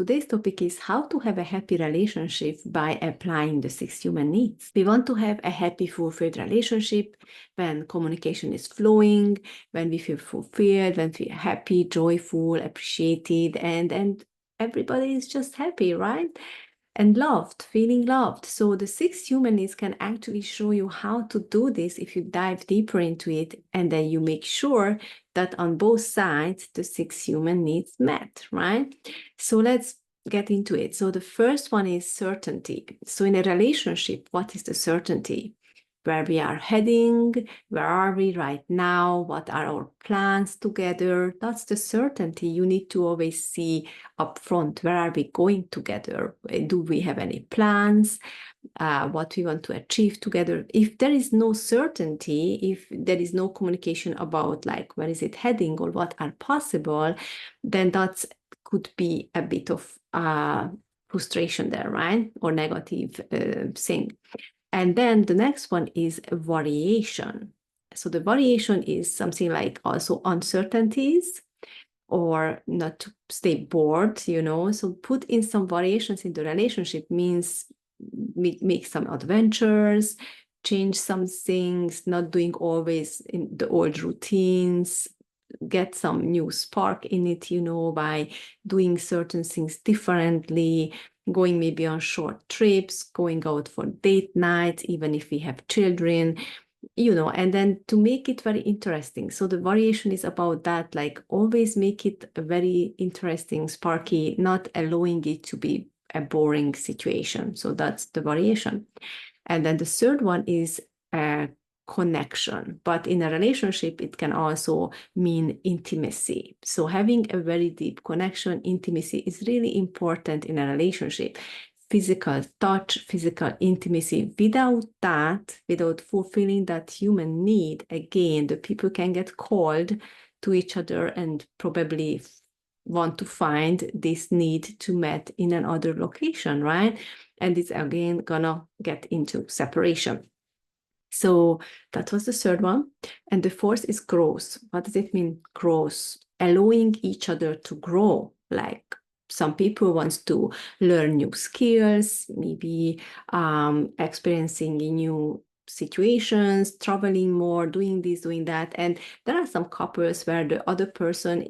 Today's topic is how to have a happy relationship by applying the 6 human needs. We want to have a happy, fulfilled relationship when communication is flowing, when we feel fulfilled, when we are happy, joyful, appreciated, and everybody is just happy, right? And loved, feeling loved. So the 6 human needs can actually show you how to do this if you dive deeper into it, and then you make sure that on both sides the 6 human needs met, right? So let's get into it. So the first one is certainty. So in a relationship, what is the certainty? Where we are heading, where are we right now, what are our plans together? That's the certainty you need to always see up front. Where are we going together? Do we have any plans? What we want to achieve together? If there is no certainty, if there is no communication about like where is it heading or what are possible, then that could be a bit of frustration there, right? Or negative thing. And then the next one is variation. So the variation is something like also uncertainties or not to stay bored, you know. So put in some variations in the relationship means make some adventures, change some things, not doing always in the old routines, get some new spark in it, you know, by doing certain things differently, going maybe on short trips, going out for date nights, even if we have children, you know, and then to make it very interesting. So the variation is about that, like always make it a very interesting, sparky, not allowing it to be a boring situation. So that's the variation. And then the third one is connection. But in a relationship, it can also mean intimacy. So having a very deep connection, intimacy is really important in a relationship. Physical touch, physical intimacy. Without that, without fulfilling that human need, again, the people can get cold to each other and probably want to find this need to met in another location, right? And it's again gonna get into separation. So that was the third one. And the fourth is growth. What does it mean, growth? Allowing each other to grow. Like some people want to learn new skills, maybe experiencing new situations, traveling more, doing this, doing that. And there are some couples where the other person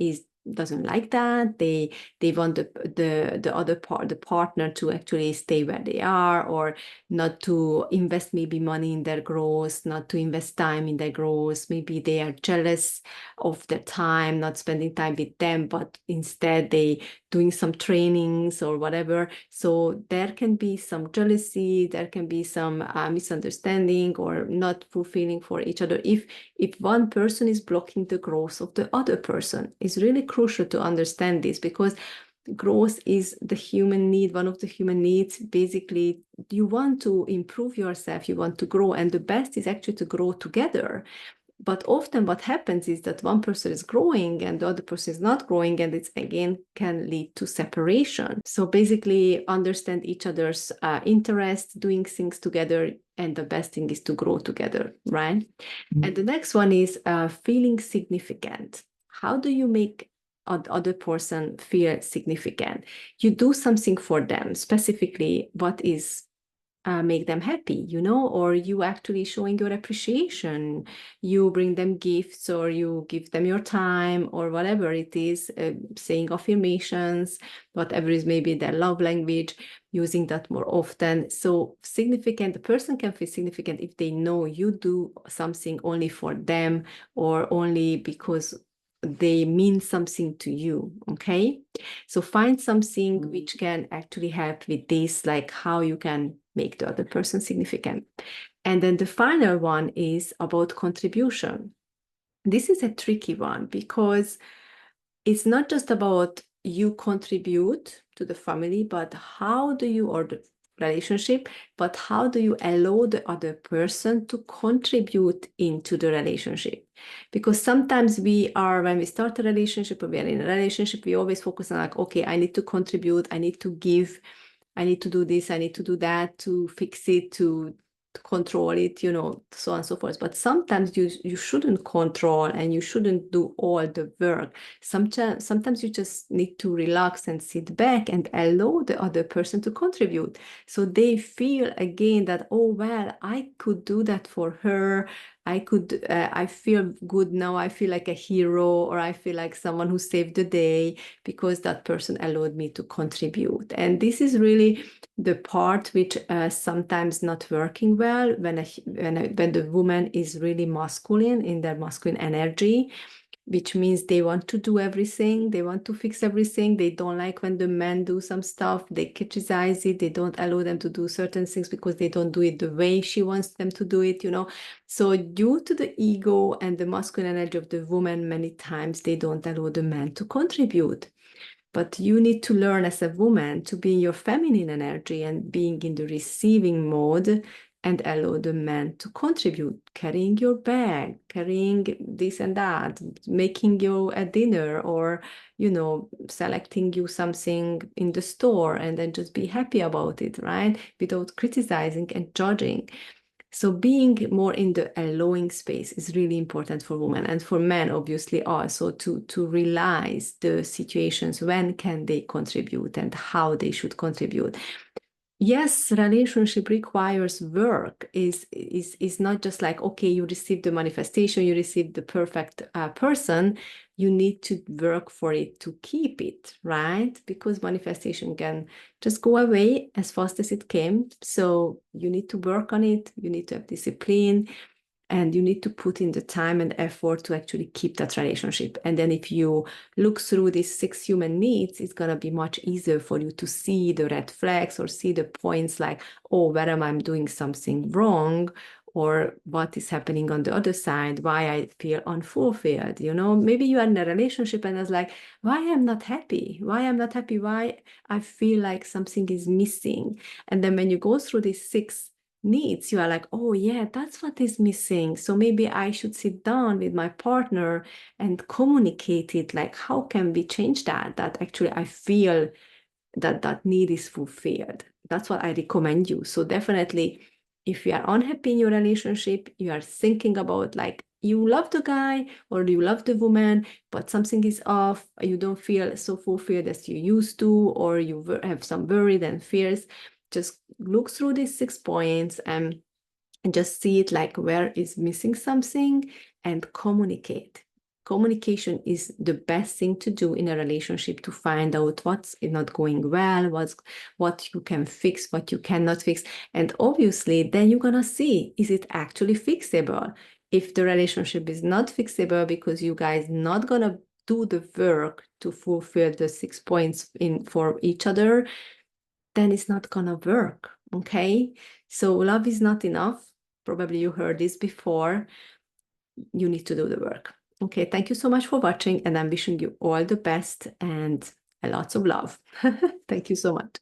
doesn't like that. They want the other part, the partner, to actually stay where they are, or not to invest maybe money in their growth, not to invest time in their growth. Maybe they are jealous of their time, not spending time with them, but instead they doing some trainings or whatever. So there can be some jealousy, there can be some misunderstanding or not fulfilling for each other. If one person is blocking the growth of the other person, it's really crucial to understand this, because growth is the human need, one of the human needs. Basically, you want to improve yourself, you want to grow, and the best is actually to grow together. But often what happens is that one person is growing and the other person is not growing, and it's again can lead to separation. So basically understand each other's interests, doing things together, and the best thing is to grow together, right? Mm-hmm. And the next one is feeling significant. How do you make other person feel significant? You do something for them, specifically what is make them happy, you know, or you actually showing your appreciation. You bring them gifts, or you give them your time, or whatever it is, saying affirmations, whatever is maybe their love language, using that more often. So significant, the person can feel significant if they know you do something only for them, or only because they mean something to you. Okay, so find something which can actually help with this, like how you can make the other person significant. And then the final one is about contribution. This is a tricky one, because it's not just about you contribute to the family, but how do you, or the relationship, but how do you allow the other person to contribute into the relationship? Because sometimes when we start a relationship, or we are in a relationship, we always focus on like, okay, I need to contribute, I need to give, I need to do this, I need to do that to fix it, to to control it, you know, so on and so forth. But sometimes you shouldn't control and you shouldn't do all the work. Sometimes you just need to relax and sit back and allow the other person to contribute. So they feel again that, oh, well, I could do that for her. I feel good now. I feel like a hero, or I feel like someone who saved the day because that person allowed me to contribute. And this is really the part which sometimes not working well when the woman is really masculine, in their masculine energy, which means they want to do everything, they want to fix everything. They don't like when the men do some stuff, they criticize it, they don't allow them to do certain things because they don't do it the way she wants them to do it, you know. So due to the ego and the masculine energy of the woman, many times they don't allow the man to contribute. But you need to learn as a woman to be in your feminine energy and being in the receiving mode, and allow the man to contribute, carrying your bag, carrying this and that, making you a dinner, or, you know, selecting you something in the store, and then just be happy about it, right? Without criticizing and judging. So being more in the allowing space is really important for women, and for men, obviously, also to realize the situations when can they contribute and how they should contribute. Yes, relationship requires work. Is not just like, okay, you received the manifestation, you received the perfect person. You need to work for it to keep it, right? Because manifestation can just go away as fast as it came. So you need to work on it. You need to have discipline. And you need to put in the time and effort to actually keep that relationship. And then if you look through these 6 human needs, it's going to be much easier for you to see the red flags or see the points like, oh, where am I doing something wrong? Or what is happening on the other side, why I feel unfulfilled. You know, maybe you are in a relationship and it's like, why I'm not happy? Why I'm not happy? Why I feel like something is missing? And then when you go through these 6 needs, you are like, oh yeah, that's what is missing. So maybe I should sit down with my partner and communicate it, like, how can we change that actually I feel that need is fulfilled. That's what I recommend you. So definitely, if you are unhappy in your relationship, you are thinking about, like, you love the guy or you love the woman, but something is off, you don't feel so fulfilled as you used to, or you have some worry and fears, just look through these 6 points and just see it like where is missing something, and communicate. Communication is the best thing to do in a relationship to find out what's not going well, what you can fix, what you cannot fix. And obviously, then you're going to see, is it actually fixable? If the relationship is not fixable because you guys not going to do the work to fulfill the 6 points in for each other, then it's not gonna work, okay? So love is not enough. Probably you heard this before. You need to do the work. Okay, thank you so much for watching, and I'm wishing you all the best and lots of love. Thank you so much.